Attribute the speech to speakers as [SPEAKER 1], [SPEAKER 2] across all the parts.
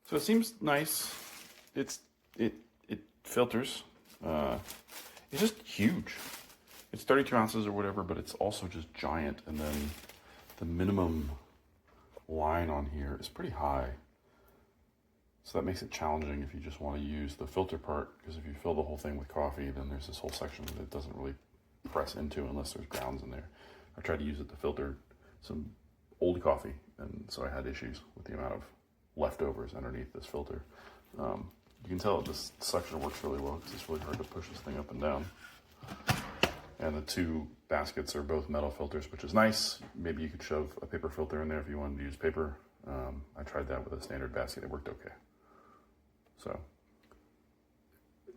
[SPEAKER 1] So it seems nice. It filters. It's just huge. It's 32 ounces or whatever, but it's also just giant. And then the minimum line on here is pretty high. So that makes it challenging if you just want to use the filter part, because if you fill the whole thing with coffee, then there's this whole section that it doesn't really press into unless there's grounds in there. I tried to use it to filter some old coffee, and so I had issues with the amount of leftovers underneath this filter. You can tell this suction works really well because it's really hard to push this thing up and down. And the two baskets are both metal filters, which is nice. Maybe you could shove a paper filter in there if you wanted to use paper. I tried that with a standard basket. It worked okay. So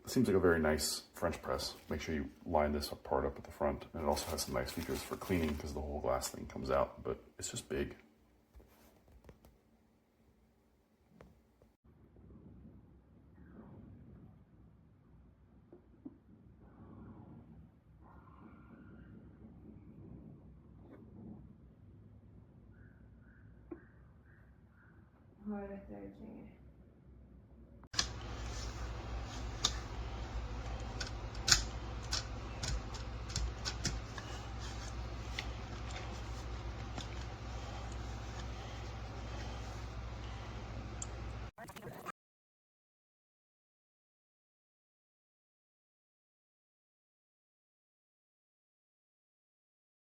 [SPEAKER 1] it seems like a very nice French press. Make sure you line this part up at the front. And it also has some nice features for cleaning because the whole glass thing comes out, but it's just big.
[SPEAKER 2] Har rätt överkring.